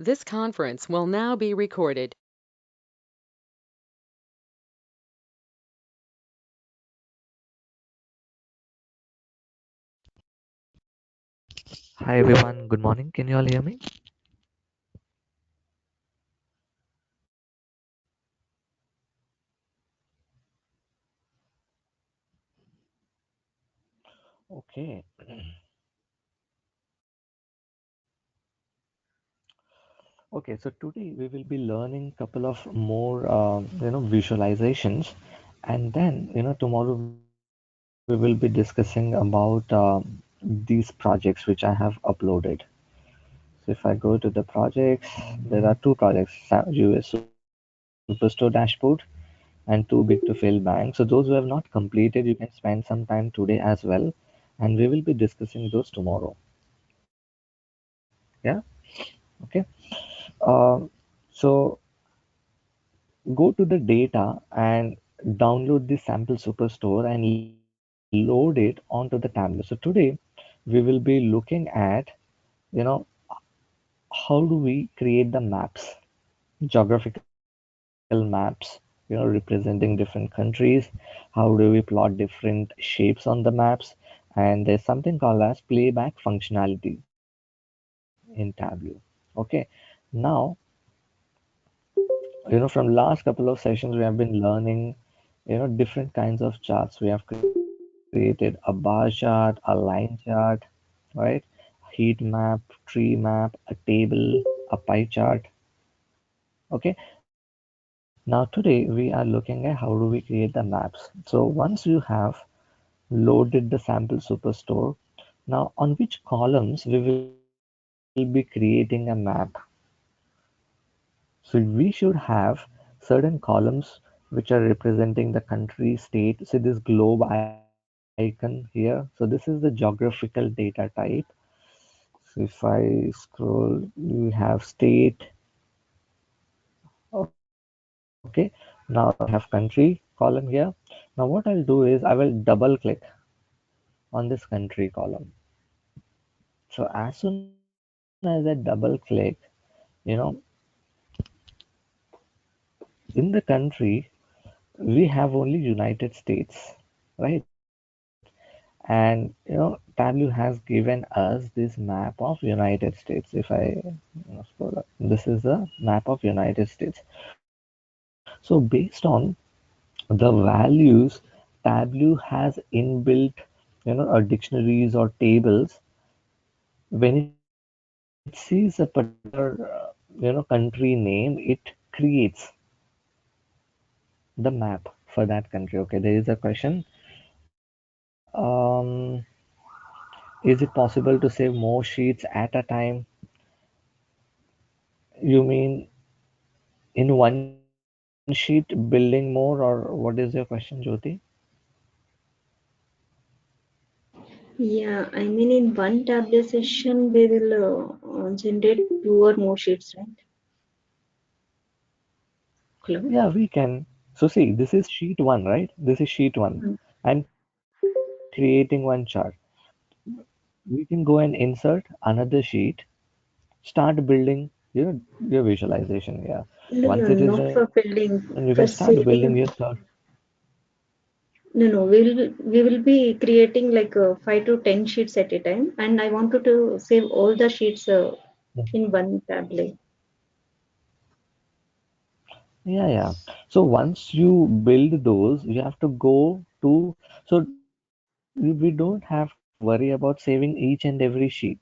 This conference will now be recorded. Hi everyone, good morning. Can you all hear me? Okay. Okay, so today we will be learning couple of more visualizations, and then tomorrow we will be discussing about these projects which I have uploaded. So if I go to the projects, there are two projects, US Superstore dashboard and too big to fail bank. So those who have not completed, you can spend some time today as well, and we will be discussing those tomorrow. Yeah. Okay. So go to the data and download the sample superstore and load it onto the Tableau. So today we will be looking at, you know, how do we create the maps, geographical maps, representing different countries. How do we plot different shapes on the maps? And there's something called as playback functionality in Tableau. Okay. Now, from last couple of sessions, we have been learning, different kinds of charts. We have created a bar chart, a line chart, right? Heat map, tree map, a table, a pie chart. Okay. Now today we are looking at how do we create the maps. So once you have loaded the sample superstore, now on which columns we will be creating a map? So we should have certain columns which are representing the country, state. See this globe icon here. So this is the geographical data type. So if I scroll, you have state. Okay. Now you have country column here. Now what I'll do is I will double click on this country column. So as soon as I double click, you know, in the country we have only United States, right? And Tableau has given us this map of United States. If I scroll up, this is the map of United States. So based on the values, Tableau has inbuilt, dictionaries or tables. When it sees a particular, country name, it creates the map for that country. Okay, there is a question. Is it possible to save more sheets at a time? You mean in one sheet building more, or what is your question, Jyoti? Yeah, I mean, in one Tableau session, we will generate two or more sheets, right? Hello? Yeah, we can. So see, this is sheet one, right? This is sheet one. Mm. I'm creating one chart. We can go and insert another sheet, start building, your visualization. Yeah. Once it No, is done, you not can for start building building, your for chart. saving. No. We will be creating like 5 to 10 sheets at a time, and I wanted to save all the sheets in one tablet. Yeah, yeah. So once you build those, you have to go to, so we don't have to worry about saving each and every sheet.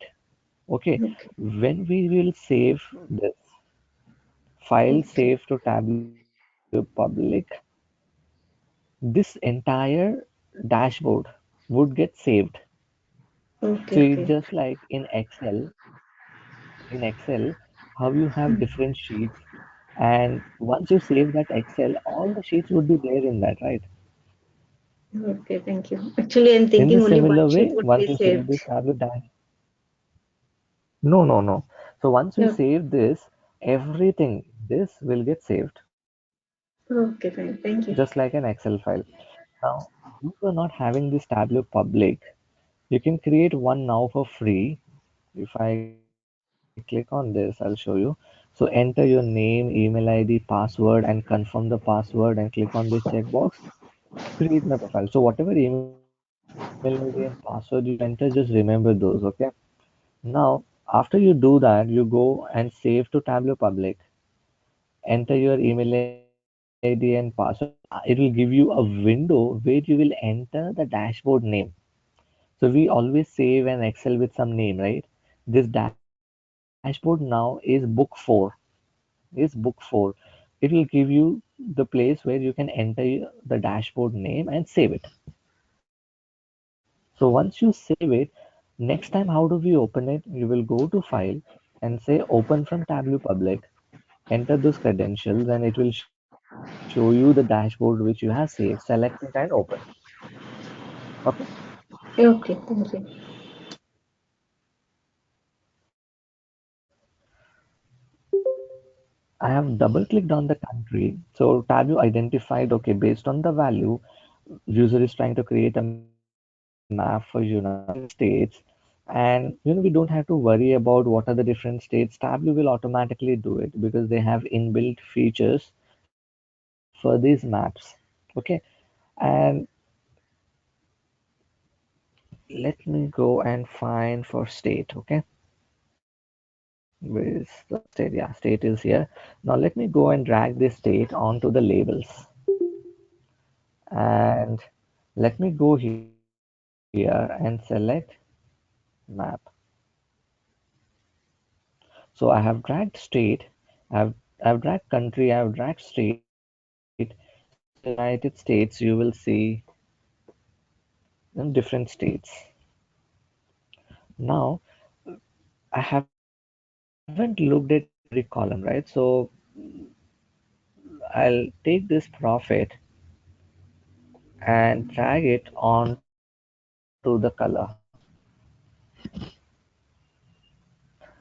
Okay. Okay. When we will save this file, Okay. save to Tableau Public, this entire dashboard would get saved. So Okay. it's Okay. just like in Excel, how you have different sheets, and once you save that Excel, all the sheets would be there in that, right? Okay. Thank you. Actually, I'm In thinking the only one similar sheet way, would once be you save saved. this Tableau dash, no. So once we Okay. save this, everything this will get saved, Okay. Fine. Thank you. just like an Excel file. Now, if you're not having this Tableau public, you can create one now for free. If I go to click on this, I'll show you. So enter your name, email ID, password, and confirm the password, and click on this checkbox. Create my profile. So whatever email ID and password you enter, just remember those, okay? Now, after you do that, you go and save to Tableau Public. Enter your email ID and password. It will give you a window where you will enter the dashboard name. So we always save an Excel with some name, right? This dashboard now is book 4. It will give you the place where you can enter the dashboard name and save it. So once you save it, next time how do we open it? You will go to file and say open from Tableau Public. Enter those credentials and it will show you the dashboard which you have saved. Select it and open. Okay. Okay, thank you. I have double clicked on the country. So Tableau identified, okay, based on the value, user is trying to create a map for United States. And we don't have to worry about what are the different states. Tableau will automatically do it because they have inbuilt features for these maps. Okay. And let me go and find for state. Okay. Where is the state? Yeah, state is here. Now let me go and drag this state onto the labels. And let me go here and select map. So I have dragged state, I've dragged country, I've dragged state. So in United States, you will see different states. Now I haven't looked at every column, right? So I'll take this profit and drag it onto the color.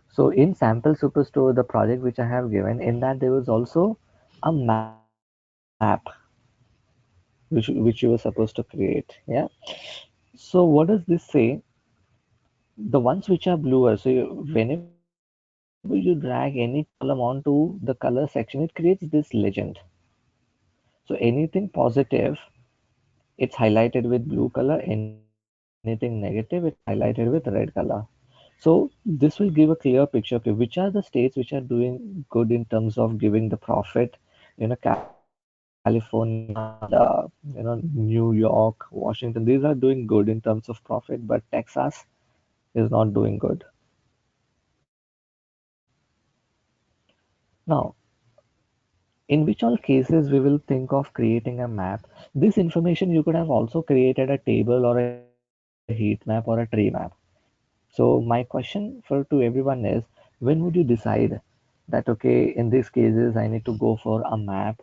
So in Sample Superstore, the project which I have given, in that there was also a map which you were supposed to create. Yeah. So what does this say? The ones which are bluer. So whenever you drag any column onto the color section, it creates this legend. So anything positive, it's highlighted with blue color. Anything negative, it's highlighted with red color. So this will give a clear picture. Okay, which are the states which are doing good in terms of giving the profit? California, New York, Washington. These are doing good in terms of profit, but Texas is not doing good. Now, in which all cases we will think of creating a map. This information you could have also created a table or a heat map or a tree map. So my question for to everyone is, when would you decide that okay, in these cases I need to go for a map?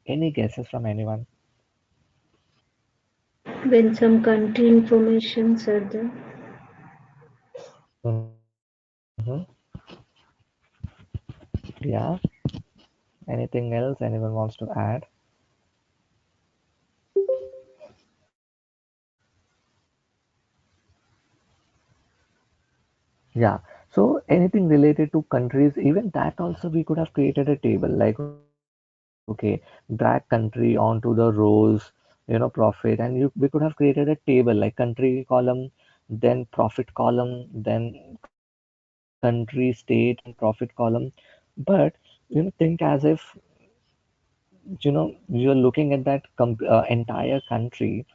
Any guesses from anyone? When some country informations are there. Mm-hmm. Yeah. Anything else anyone wants to add? Yeah. So anything related to countries, even that also we could have created a table like, okay, drag country onto the rows, profit, and we could have created a table like country column, then profit column, then country, state, and profit column. But think as if you're looking at that entire country,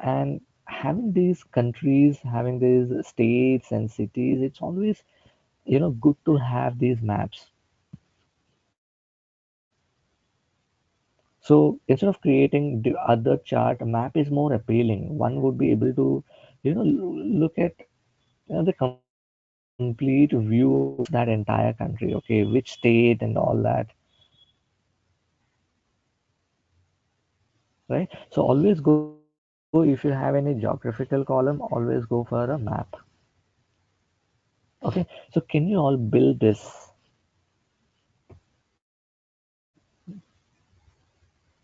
and having these countries, having these states and cities, it's always good to have these maps. So instead of creating the other chart, a map is more appealing. One would be able to look at the complete view of that entire country. Okay, which state and all that, right? So always go, if you have any geographical column, always go for a map. Okay, so can you all build this?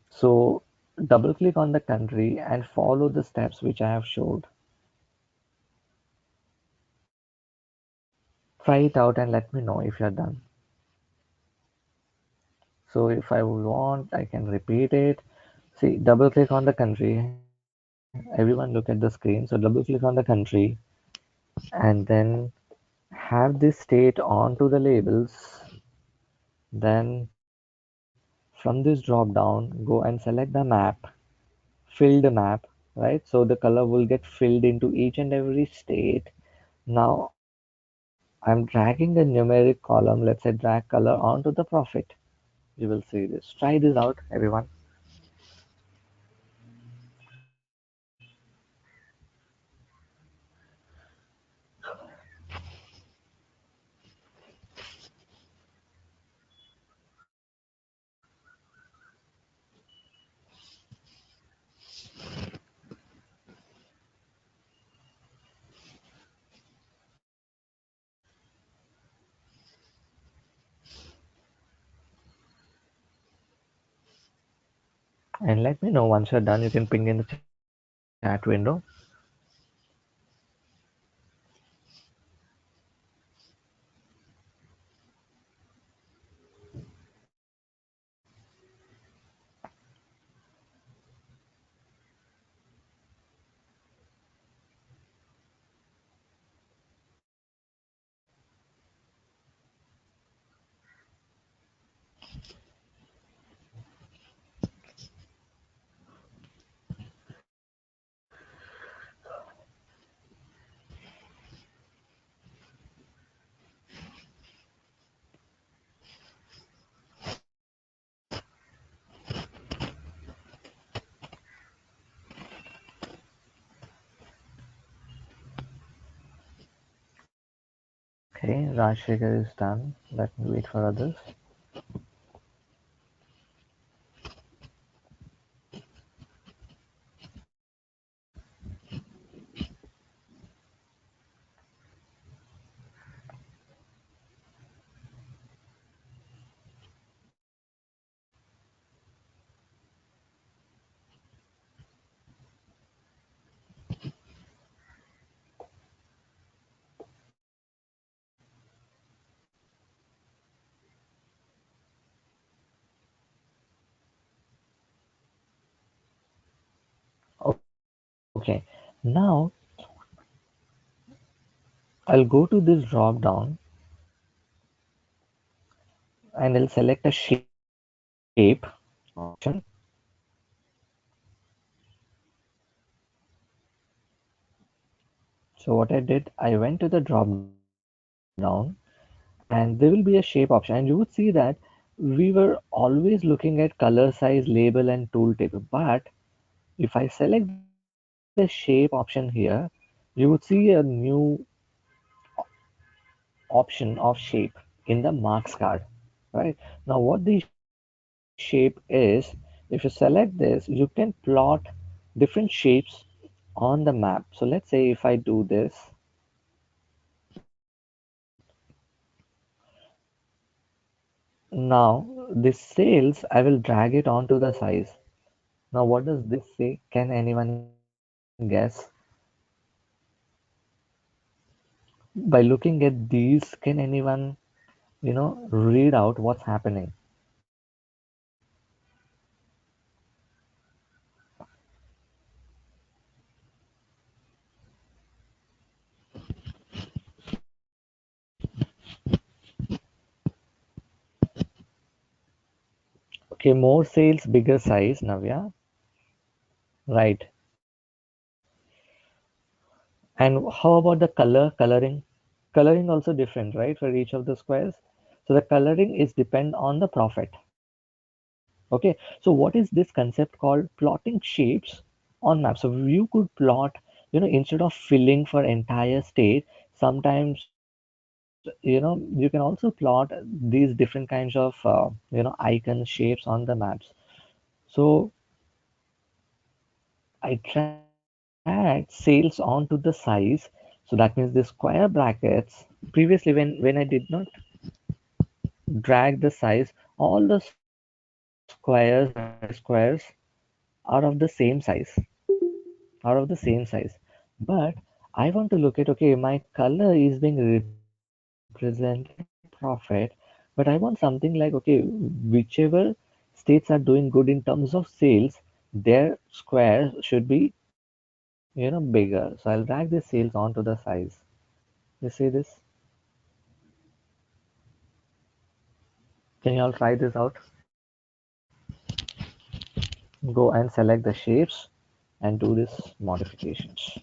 So double click on the country and follow the steps which I have showed. Try it out and let me know if you're done. So if I would want, I can repeat it. See, double click on the country. Everyone look at the screen. So double click on the country and then have this state onto the labels. Then from this drop down, go and select the map, fill the map, right? So the color will get filled into each and every state. Now I'm dragging the numeric column, let's say drag color onto the profit. You will see this. Try this out, everyone. And let me know once you're done. You can ping in the chat window. Okay, Rajshekar is done. Let me wait for others. Okay, now I'll go to this drop down and I'll select a shape option. So what I did, I went to the drop down and there will be a shape option, and you would see that we were always looking at color size, label and tooltip. But if I select the shape option here, you would see a new option of shape in the marks card, right? Now what the shape is, if you select this, you can plot different shapes on the map. So let's say if I do this, now this sales, I will drag it onto the size. Now what does this say? Can anyone guess? By looking at these, can anyone, read out what's happening? Okay, more sales, bigger size, Navya. Right. And how about the coloring? Coloring also different, right, for each of the squares. So the coloring is depend on the profit. Okay. So what is this concept called plotting shapes on maps? So you could plot, instead of filling for entire state, sometimes, you can also plot these different kinds of, icon shapes on the maps. So I dragged sales onto the size. So that means the square brackets. Previously, when I did not drag the size, all the squares are of the same size, are of the same size. But I want to look at, okay, my color is being represented represent any profit, but I want something like, okay, whichever states are doing good in terms of sales, their square should be, bigger. So I'll drag the sales onto the size. You see this? Can you all try this out? Go and select the shapes and do this modifications.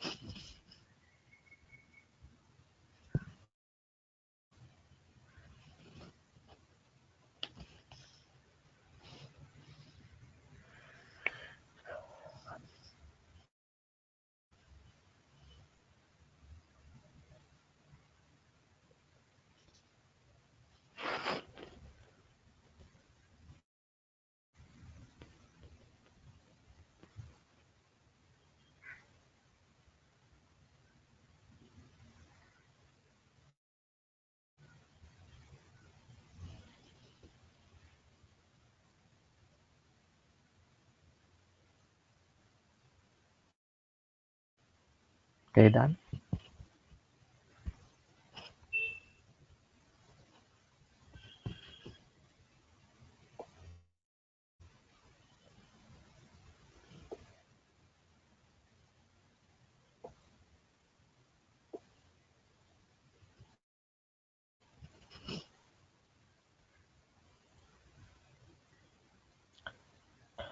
Okay, done.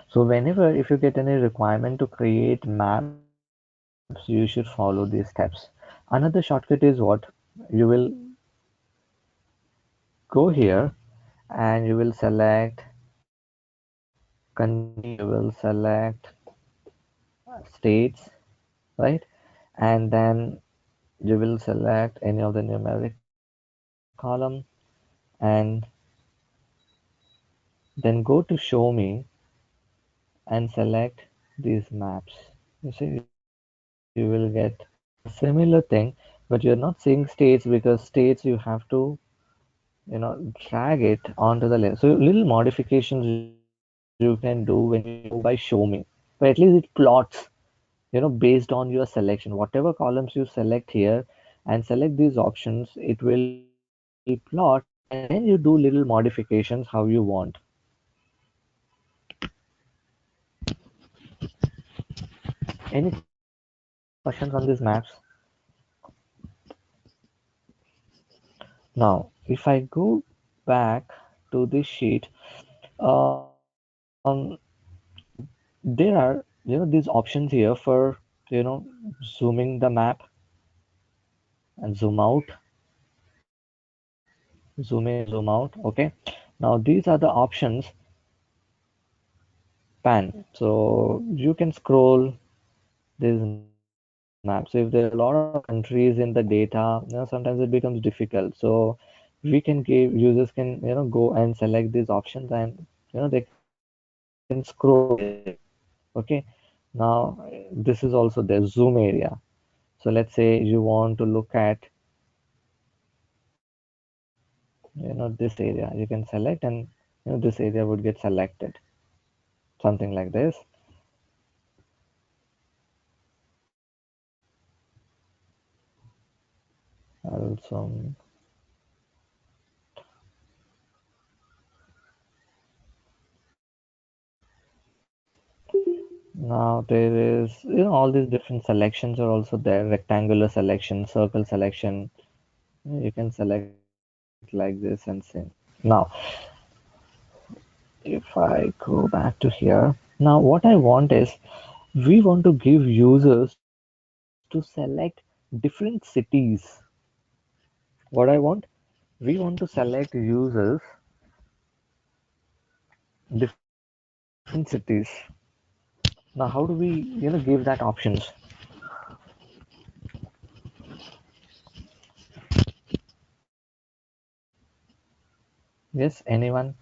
So whenever if you get any requirement to create maps, you should follow these steps. Another shortcut is what? You will go here and you will select country, you will select states, right? And then you will select any of the numeric column and then go to show me and select these maps. You see, you will get a similar thing, but you're not seeing states because states you have to, drag it onto the list. So little modifications you can do when you go by show me, but at least it plots, based on your selection. Whatever columns you select here and select these options, it will plot, and then you do little modifications how you want. Any questions on these maps? Now, if I go back to this sheet, um, there are, these options here for, zooming the map and zoom out, zoom in and zoom out. Okay. Now, these are the options pan. So you can scroll these maps. So if there are a lot of countries in the data, sometimes it becomes difficult. So we can give users can, go and select these options and, they can scroll there. Okay. Now this is also the zoom area. So let's say you want to look at, this area. You can select and, this area would get selected. Something like this. Also, now there is, all these different selections are also there. Rectangular selection, circle selection. You can select like this and see. Now, if I go back to here, now what I want is we want to give users to select different cities. What I want, we want to select users different cities. Now, how do we, give that options? Yes, anyone?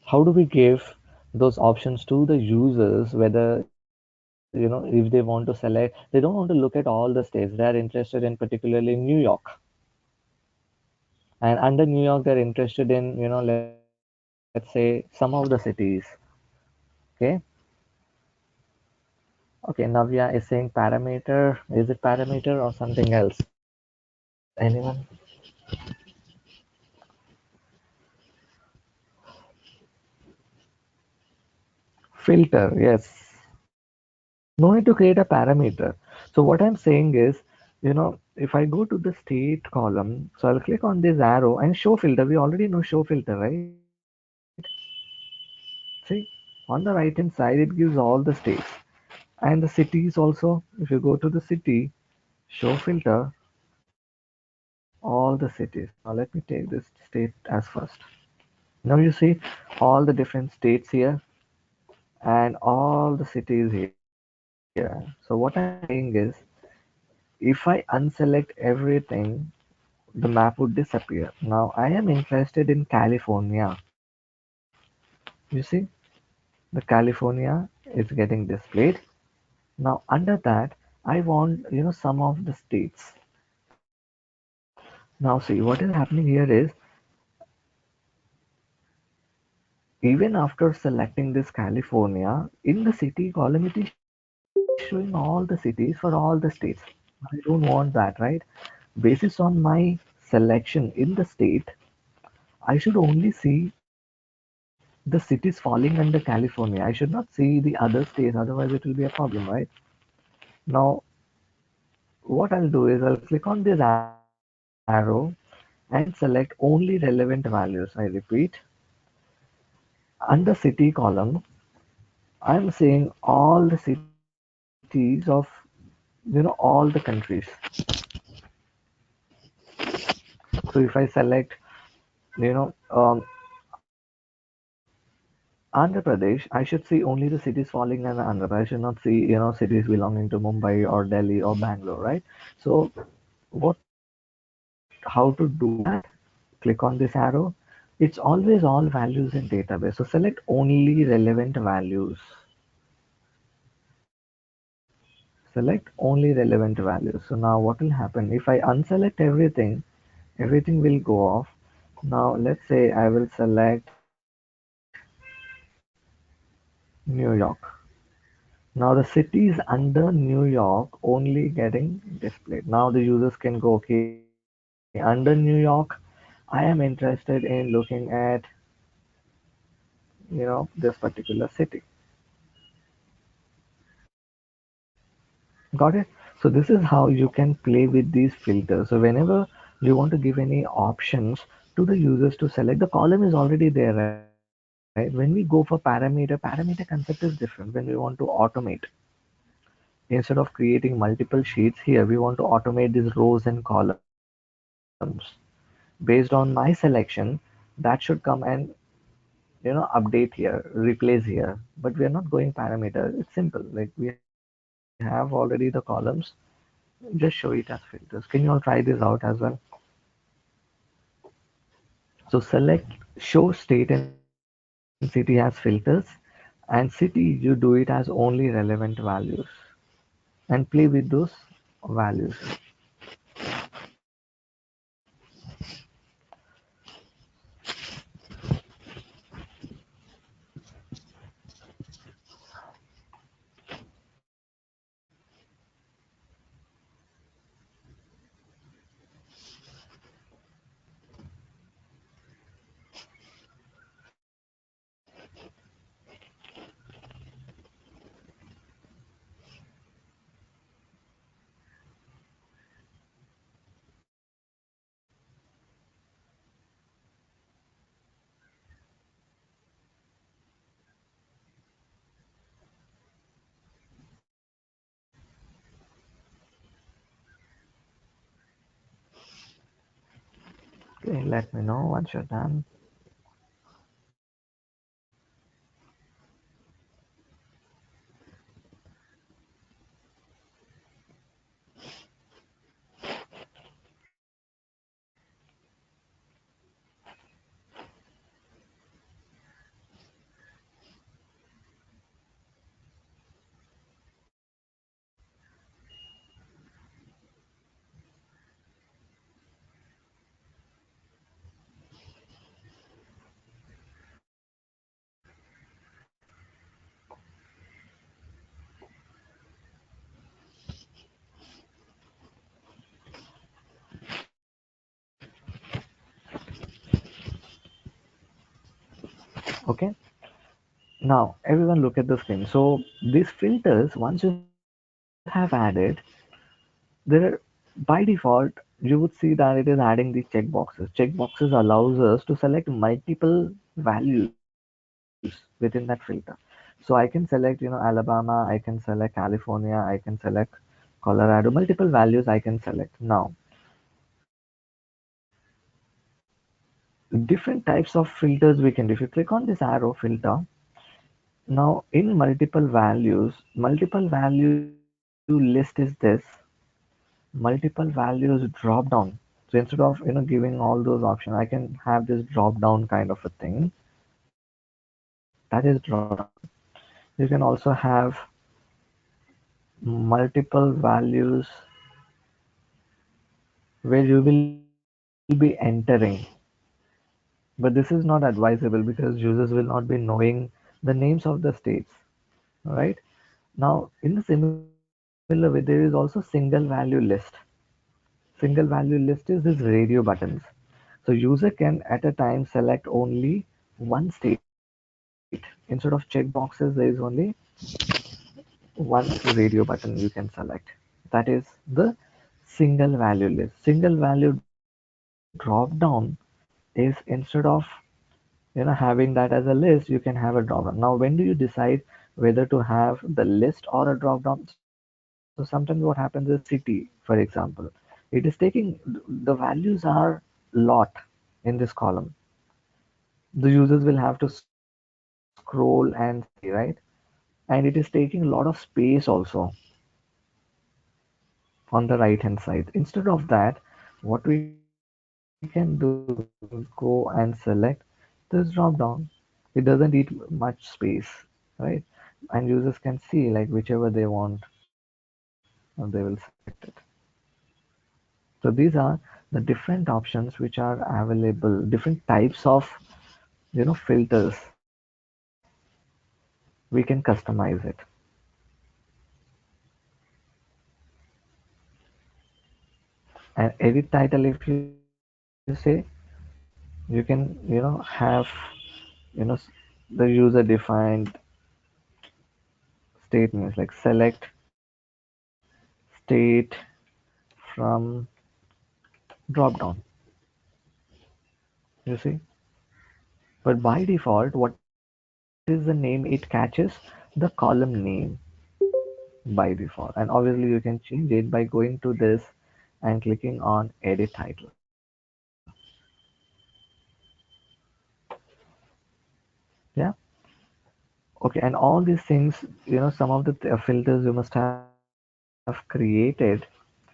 How do we give those options to the users, whether, if they want to select, they don't want to look at all the states, they are interested in particularly New York, and under New York they're interested in, let's say some of the cities. Okay. Okay, Navya is saying parameter. Is it parameter or something else? Anyone? Filter, yes. No need to create a parameter. So what I'm saying is, if I go to the state column, so I'll click on this arrow and show filter. We already know show filter, right? See, on the right hand side, it gives all the states and the cities also. If you go to the city, show filter, all the cities. Now let me take this state as first. Now you see all the different states here and all the cities here. So what I'm saying is, if I unselect everything, the map would disappear. Now I am interested in California. You see, the California is getting displayed. Now under that, I want, some of the states. Now see, what is happening here is, even after selecting this California, in the city column, it is showing all the cities for all the states. I don't want that, right? Basis on my selection in the state, I should only see the cities falling under California. I should not see the other states, otherwise it will be a problem, right? Now, what I'll do is I'll click on this arrow and select only relevant values. I repeat, under city column, I'm seeing all the cities of, all the countries. So if I select, you know, um, Andhra Pradesh, I should see only the cities falling under Andhra Pradesh. I should not see, cities belonging to Mumbai or Delhi or Bangalore, right? So how to do that? Click on this arrow. It's always all values in database. So select only relevant values. Select only relevant values. So now what will happen? If I unselect everything, everything will go off. Now let's say I will select New York. Now the cities under New York only getting displayed. Now the users can go, okay, under New York, I am interested in looking at, this particular city. Got it? So this is how you can play with these filters. So whenever you want to give any options to the users to select, the column is already there, right? When we go for parameter concept is different. When we want to automate, instead of creating multiple sheets here, we want to automate these rows and columns. Based on my selection, that should come and update here, replace here. But we are not going parameter. It's simple. Like we have already the columns. Just show it as filters. Can you all try this out as well? So select show state and city as filters, and city you do it as only relevant values, and play with those values. Okay, let me know once you're done. Okay, now everyone look at the screen. So these filters, once you have added, there by default you would see that it is adding the checkboxes. Checkboxes allows us to select multiple values within that filter. So I can select, Alabama, I can select California, I can select Colorado, multiple values I can select. Now, different types of filters we can do. If you click on this arrow filter, now in multiple value list is this. Multiple values drop down. So instead of giving all those options, I can have this drop down kind of a thing. That is drop down. You can also have multiple values where you will be entering, but this is not advisable because users will not be knowing the names of the states, right? Now in a similar way there is also single value list. Single value list is this radio buttons. So user can at a time select only one state. Instead of checkboxes, there is only one radio button you can select. That is the single value list. Single value drop down is instead of having that as a list, you can have a drop down. Now when do you decide whether to have the list or a drop down? So sometimes what happens is city, for example, it is taking the values are lot in this column. The users will have to scroll and see, right? And it is taking a lot of space also on the right hand side. Instead of that, what we can do is go and select this drop down. It doesn't eat much space, right? And users can see like whichever they want, and they will select it. So these are the different options which are available, different types of filters. We can customize it. And edit title, if you say, you can have you know s- the user defined statements like select state from drop down, you see. But by default, what is the name it catches? The column name by default. And obviously you can change it by going to this and clicking on edit title. Yeah. Okay, and all these things, some of the filters you must have created um,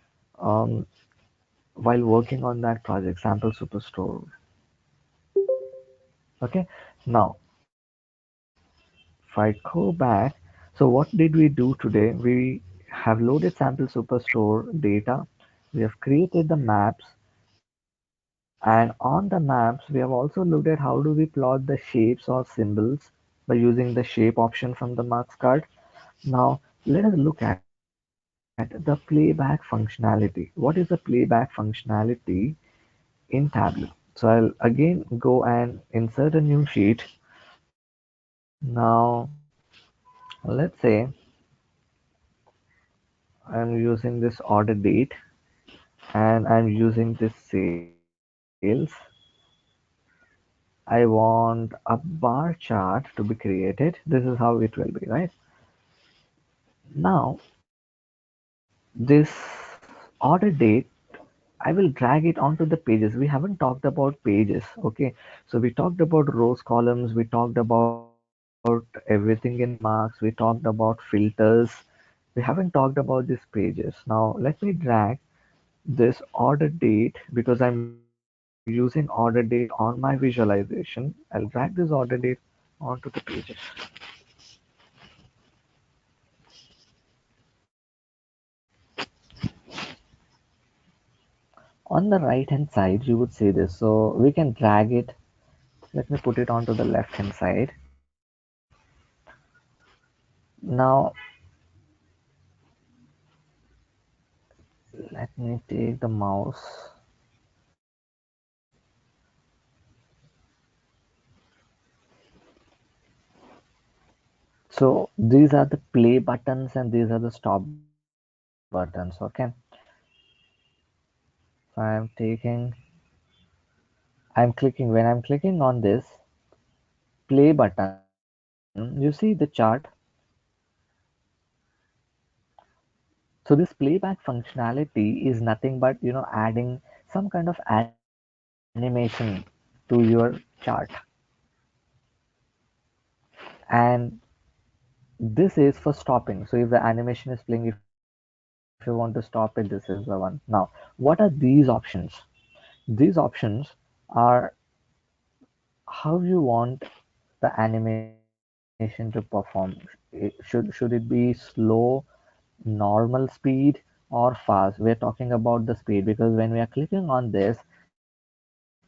while working on that project, sample superstore. Okay, now if I go back, so what did we do today? We have loaded sample superstore data, we have created the maps, and on the maps we have also looked at how do we plot the shapes or symbols by using the shape option from the marks card. Now let us look at the playback functionality. What is the playback functionality in Tableau? So I'll again go and insert a new sheet. Now let's say I'm using this order date and I'm using this sales. I want a bar chart to be created. This is how it will be, right? Now, this order date, I will drag it onto the pages. We haven't talked about pages, okay? So we talked about rows, columns, we talked about everything in marks, we talked about filters. We haven't talked about these pages. Now, let me drag this order date because I'm using order date on my visualization. I'll drag this order date onto the pages. On the right hand side, you would see this. So we can drag it. Let me put it onto the left hand side. Now, let me take the mouse. So these are the play buttons and these are the stop buttons. Okay. So I'm clicking, when I'm clicking on this play button, you see the chart. So this playback functionality is nothing but, adding some kind of animation to your chart. And this is for stopping. So if the animation is playing, if you want to stop it, this is the one. Now, what are these options? These options are how you want the animation to perform. Should it be slow, normal speed, or fast? We're talking about the speed because when we are clicking on this,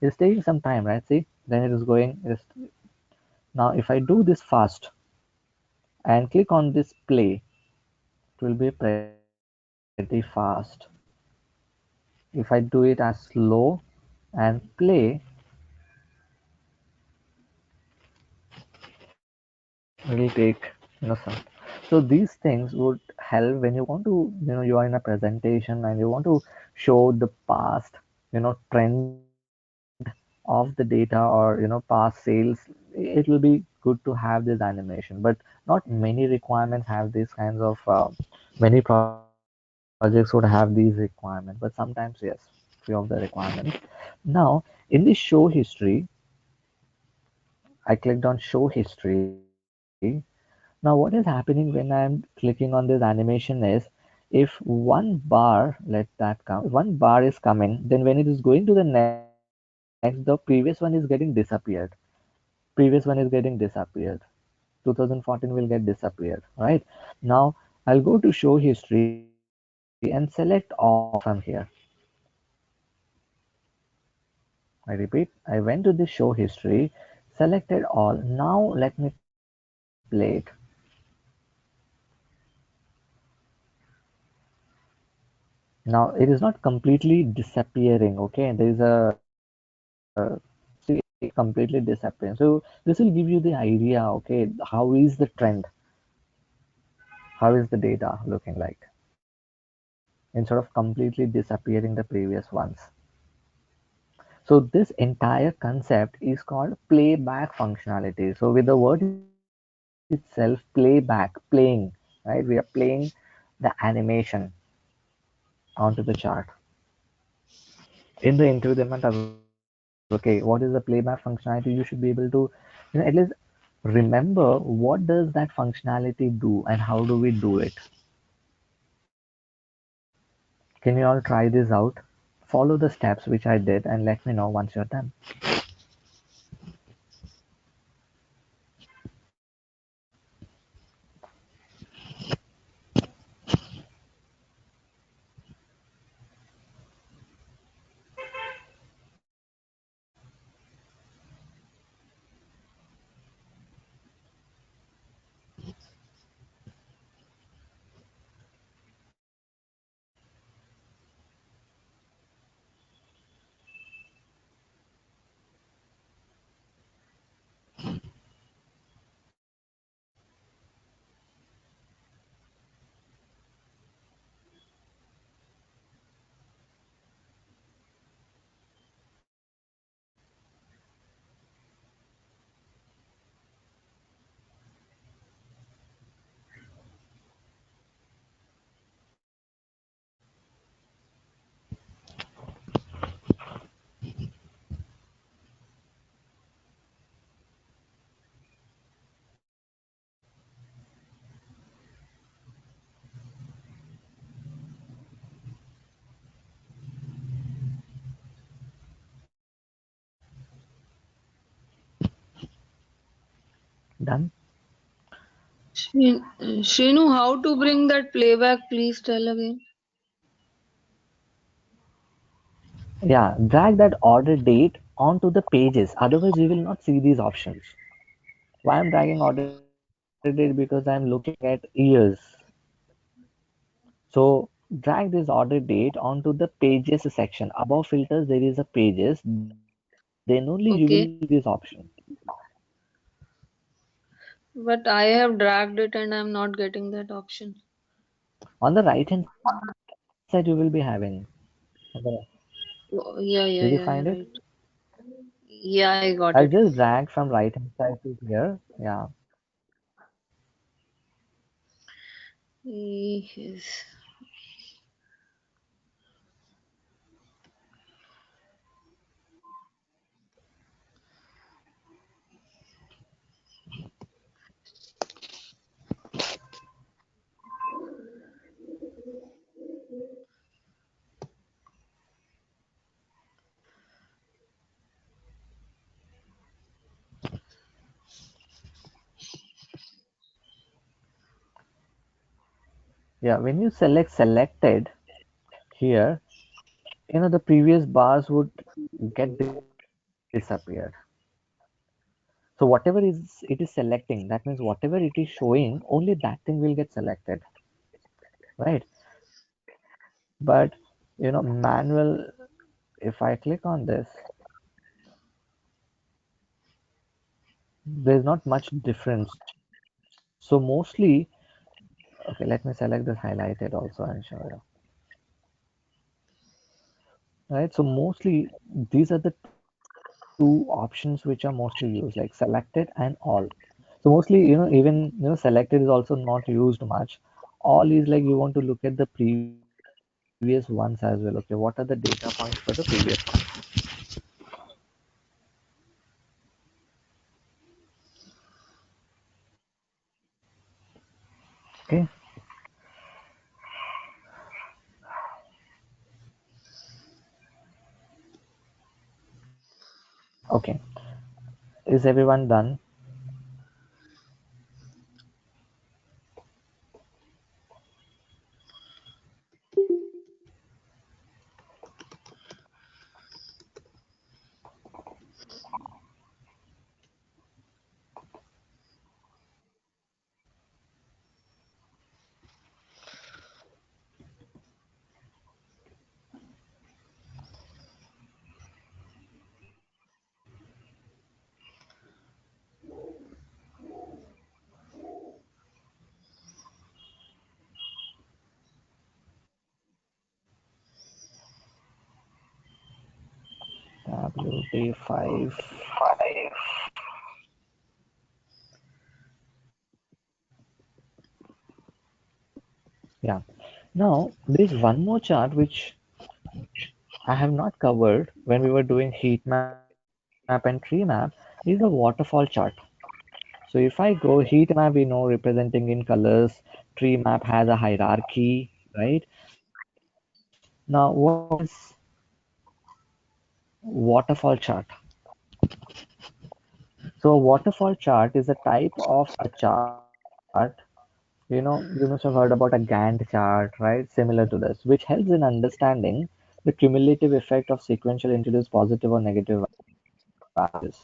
it's taking some time, right? See, then it is going. Now, if I do this fast and click on this play, it will be pretty fast. If I do it as slow and play, it will take, some. So these things would help when you want to, you are in a presentation and you want to show the past, trend of the data, or past sales. It will be good to have this animation, but not many requirements have these kinds of many projects would have these requirements, but sometimes yes, few of the requirements. Now in the show history, I clicked on show history. Now what is happening when I'm clicking on this animation is, if one bar, let that come, if one bar is coming, then when it is going to the next, the previous one is getting disappeared. Previous one is getting disappeared. 2014 will get disappeared, right? Now I'll go to show history and select all from here. I repeat, I went to the show history, selected all. Now let me play it. Now it is not completely disappearing, okay? There is a, see, completely disappearing. So this will give you the idea, okay? How is the trend? How is the data looking like? Instead of completely disappearing the previous ones. So this entire concept is called playback functionality. So with the word itself, playback, playing, right? We are playing the animation onto the chart. In the interview, they might ask, okay, what is the playback functionality? You should be able to, at least remember what does that functionality do and how do we do it. Can you all try this out? Follow the steps which I did and let me know once you're done. Done? Shrinu, how to bring that playback? Please tell again. Yeah, drag that order date onto the pages. Otherwise, you will not see these options. Why I'm dragging order date? Because I'm looking at years. So drag this order date onto the pages section. Above filters, there is a pages. Then only you will see Okay. this option. But I have dragged it and I'm not getting that option. On the right hand side, you will be having. On the, Oh, did you find it? yeah, right. Yeah, I I'll got it. just drag from right hand side to here. Yeah. Yes. Yeah. When you select selected here, the previous bars would get disappeared. So whatever is it is selecting, that means whatever it is showing, only that thing will get selected, right? But manual, if I click on this, there's not much difference. So mostly, okay, let me select this highlighted also and show you, right? So mostly these are the two options which are mostly used, like selected and all. So mostly, even selected is also not used much. All is like you want to look at the previous ones as well. Okay, what are the data points for the previous one? Okay, okay. Is everyone done? WD5. Yeah. Now, there's one more chart which I have not covered when we were doing heat map and tree map, is the waterfall chart. So if I go heat map, we know representing in colors, tree map has a hierarchy, right? Now, what is waterfall chart? So a waterfall chart is a type of a chart. You must have heard about a Gantt chart, right? Similar to this, which helps in understanding the cumulative effect of sequential introduced positive or negative values.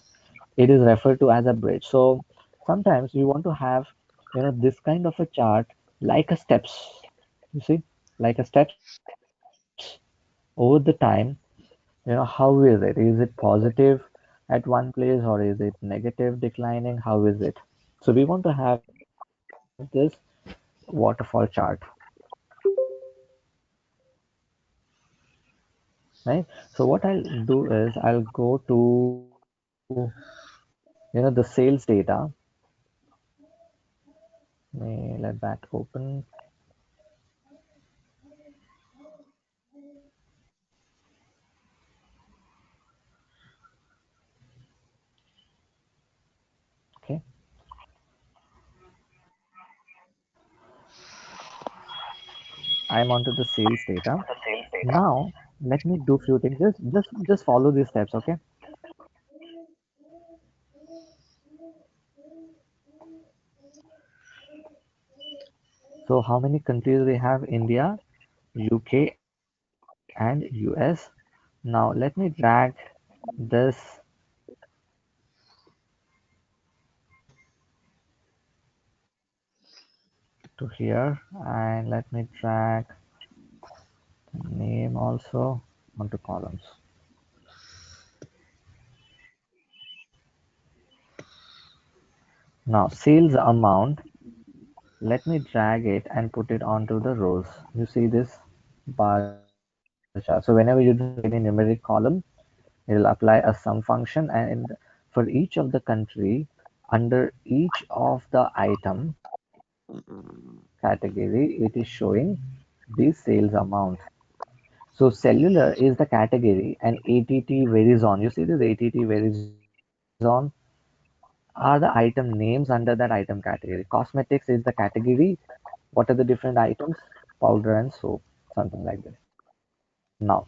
It is referred to as a bridge. So sometimes we want to have, this kind of a chart like a steps. You see, like a steps over the time. How is it? Is it positive at one place or is it negative, declining? How is it? So we want to have this waterfall chart, right? So what I'll do is I'll go to the sales data. Let that open. Okay, I'm onto the sales data. Now let me do few things. Just follow these steps, okay? So how many countries we have? India, UK, and US. Now let me drag this to here and let me drag the name also onto columns. Now, sales amount, let me drag it and put it onto the rows. You see this bar chart. So whenever you drag any numeric column, it will apply a sum function, and for each of the country, under each of the item category, it is showing the sales amount. So cellular is the category and ATT Verizon. You see this ATT Verizon are the item names under that item category. Cosmetics is the category. What are the different items? Powder and soap, something like this. Now,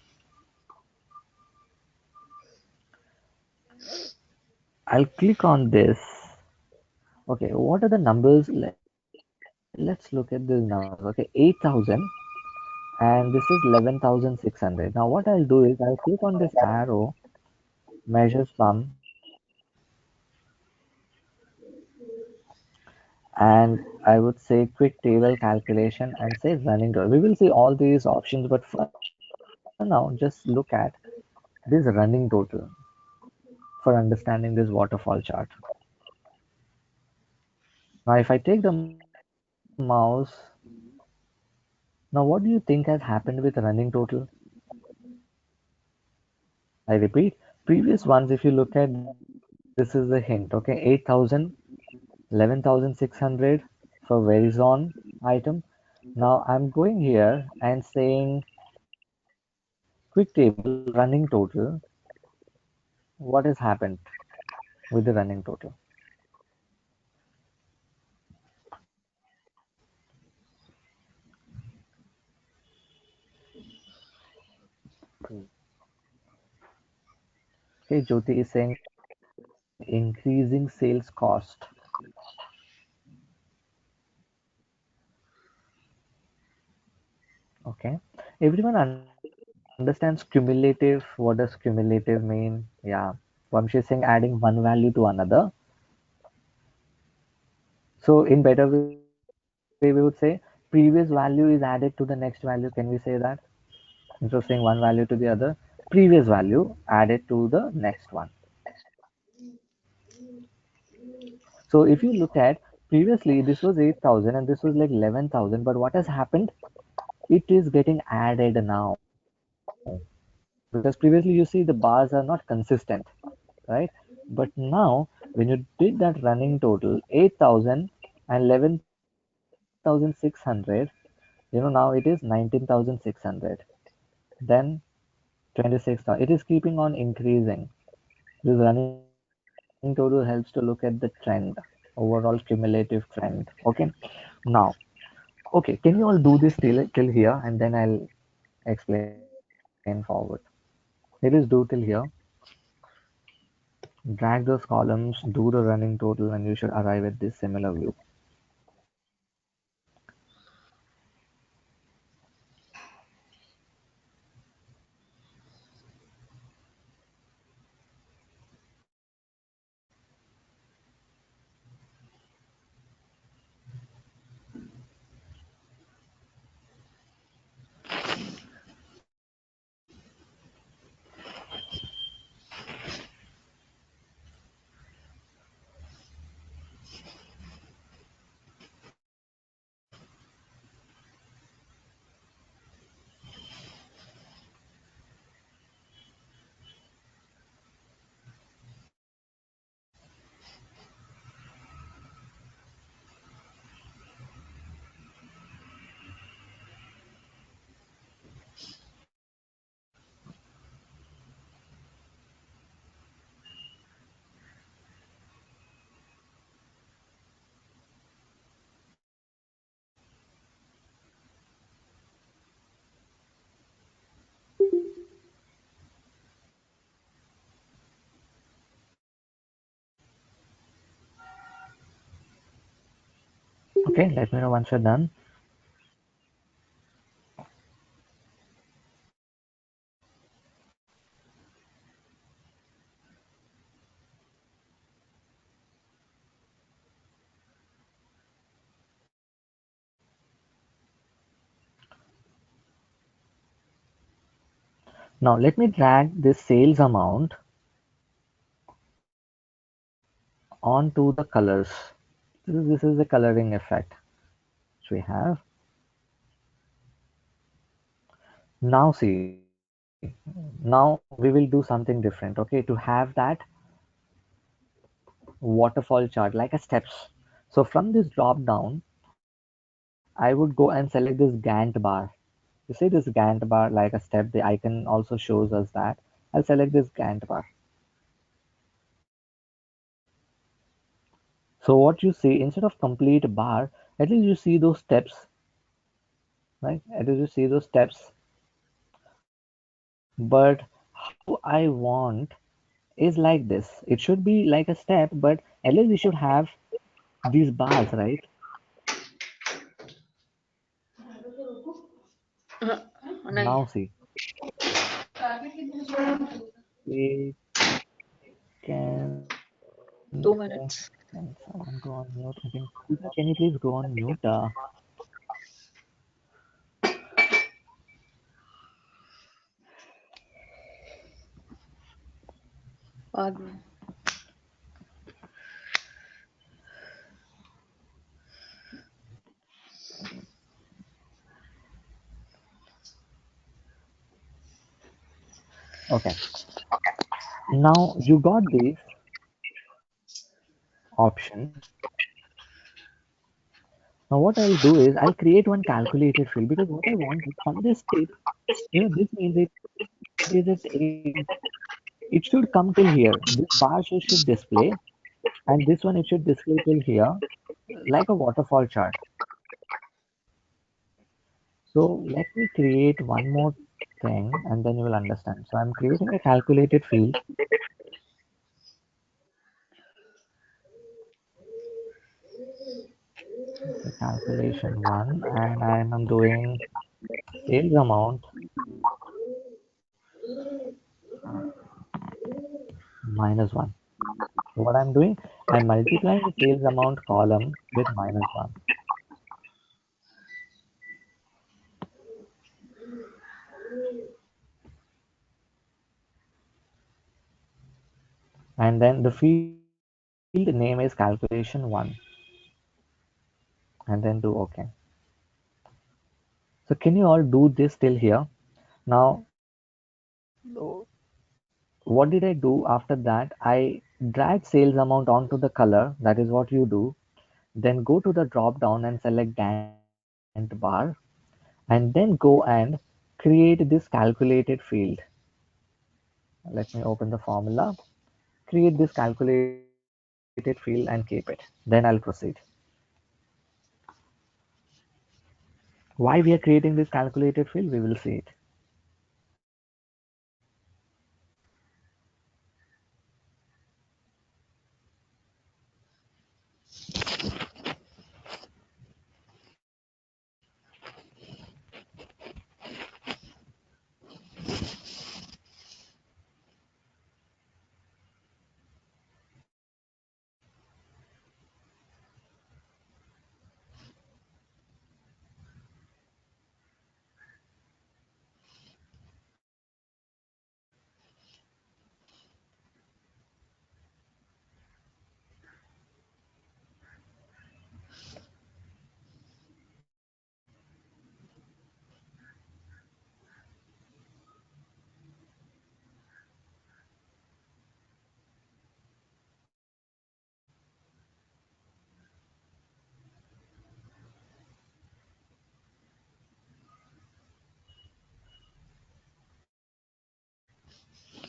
I'll click on this. Okay, what are the numbers? Let's look at these numbers. Okay, 8,000 and this is 11,600. Now, what I'll do is I'll click on this arrow, measure sum, and I would say quick table calculation and say running total. We will see all these options, but for now, just look at this running total for understanding this waterfall chart. Now, if I take the mouse, now what do you think has happened with running total? I repeat, previous ones, if you look at, this is the hint, okay, 8,000, 11,600 for Verizon item. Now I'm going here and saying quick table running total. What has happened with the running total? Okay, Jyoti is saying increasing sales cost. Okay, everyone understands cumulative. What does cumulative mean? Yeah, Vamshi is saying adding one value to another. So in better way, we would say previous value is added to the next value. Can we say that? Instead of saying one value to the other, previous value added to the next one. So if you look at previously, this was 8,000 and this was like 11,000. But what has happened? It is getting added now. Because previously you see the bars are not consistent, right? But now when you did that running total, 8,000 and 11,600, now it is 19,600. Then 26,000. It is keeping on increasing. This running total helps to look at the trend, overall cumulative trend. Okay. Now, okay, can you all do this till here and then I'll explain forward. Let us do till here. Drag those columns, do the running total, and you should arrive at this similar view. Okay, let me know once you're done. Now let me drag this sales amount onto the colors. This is the coloring effect which we have. Now see, now we will do something different. Okay, to have that waterfall chart like a steps. So from this drop down, I would go and select this Gantt bar. You see this Gantt bar like a step. The icon also shows us that. I'll select this Gantt bar. So what you see, instead of complete bar, at least you see those steps, right? At least you see those steps. But how I want is like this. It should be like a step, but at least we should have these bars, right? नहीं Now see, we can 2 minutes. can someone go on mute? I think Pooja, can you please go on mute? बाद में Okay. Now you got this option. Now what I'll do is I'll create one calculated field because what I want is from this tip, this means it is at it should come till here. This bar should display, and this one it should display till here, like a waterfall chart. So let me create one more thing, and then you will understand. So I'm creating a calculated field, okay, calculation one, and I'm doing sales amount minus one. So what I'm doing, I'm multiplying the sales amount column with minus one, and then the field name is calculation one, and then do OK. So can you all do this till here? Now, what did I do after that? I drag sales amount onto the color. That is what you do. Then go to the drop down and select Gantt bar, and then go and create this calculated field. Let me open the formula. Create this calculated field and keep it. Then I'll proceed. Why we are creating this calculated field, we will see it.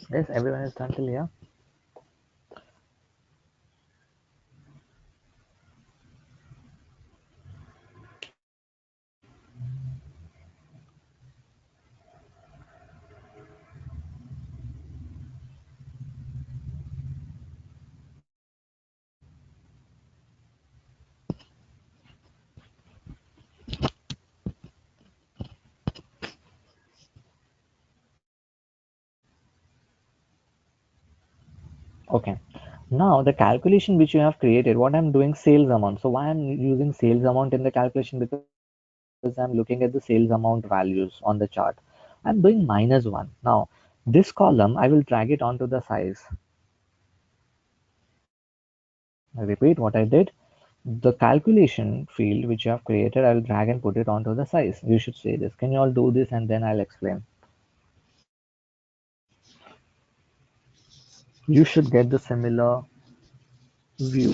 Yes, everyone is done till here. Okay. Now the calculation which you have created, what I'm doing sales amount. So why I'm using sales amount in the calculation? Because I'm looking at the sales amount values on the chart. I'm doing minus one. Now this column, I will drag it onto the size. I repeat what I did. the calculation field which you have created, I'll drag and put it onto the size. You should say this. Can you all do this and then I'll explain? You should get the similar view.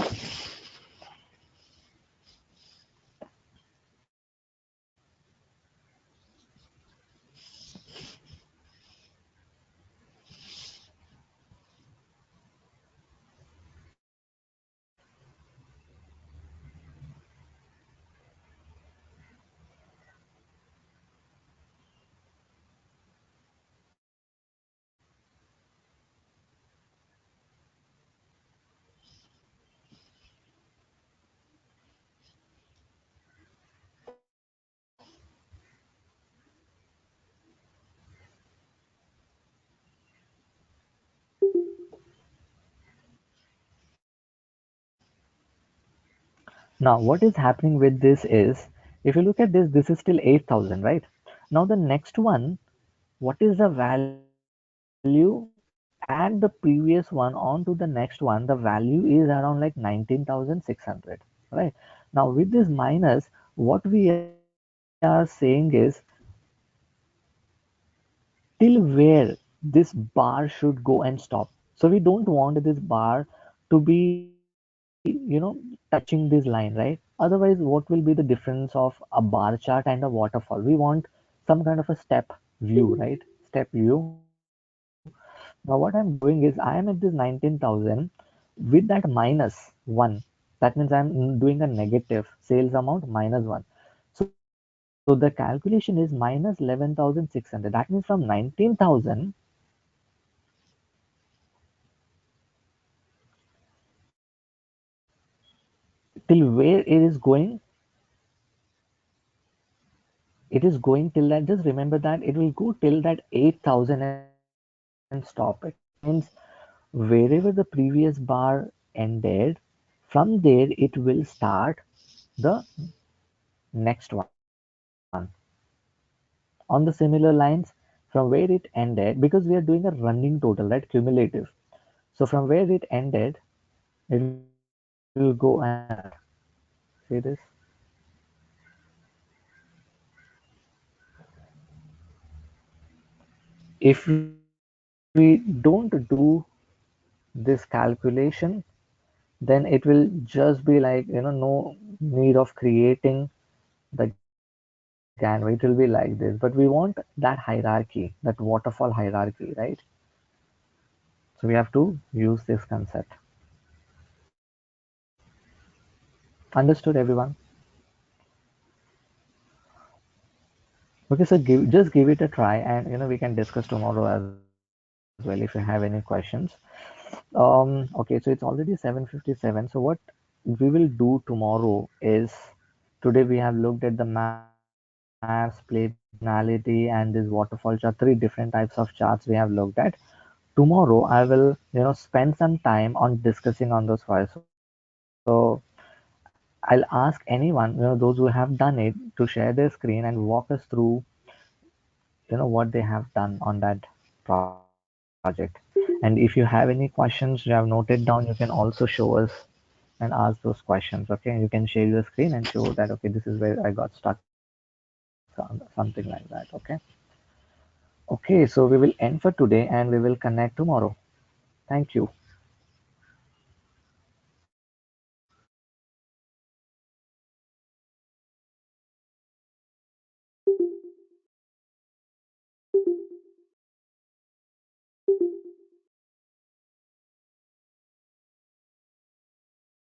Now, what is happening with this is, if you look at this, this is still 8,000, right? Now, the next one, what is the value? Add the previous one onto the next one, the value is around like 19,600, right? Now, with this minus, what we are saying is till where this bar should go and stop. So we don't want this bar to be, touching this line, right? Otherwise, what will be the difference of a bar chart and a waterfall? We want some kind of a step view, right? Step view. Now, what I'm doing is I am at this 19,000 with that -1. That means I'm doing a negative sales amount -1. So the calculation is -11,600. That means from 19,000 till where it is going till that, just remember that it will go till that 8,000 and stop. It means wherever the previous bar ended, from there it will start the next one on the similar lines from where it ended, because we are doing a running total, right? Cumulative. So from where it ended, it will go and start. See this? If we don't do this calculation, then it will just be like, no need of creating the Gantt. It will be like this. But we want that hierarchy, that waterfall hierarchy, right? So we have to use this concept. Understood, everyone? Okay, so just give it a try, and we can discuss tomorrow as well if you have any questions. Okay, so it's already 7:57. So what we will do tomorrow is, today we have looked at the maps, playability, and this waterfall chart. Three different types of charts we have looked at. Tomorrow I will, spend some time on discussing on those files. So I'll ask anyone, those who have done it, to share their screen and walk us through, what they have done on that project. And if you have any questions you have noted down, you can also show us and ask those questions. Okay, you can share your screen and show that, okay, this is where I got stuck, something like that. Okay, so we will end for today and we will connect tomorrow. Thank you.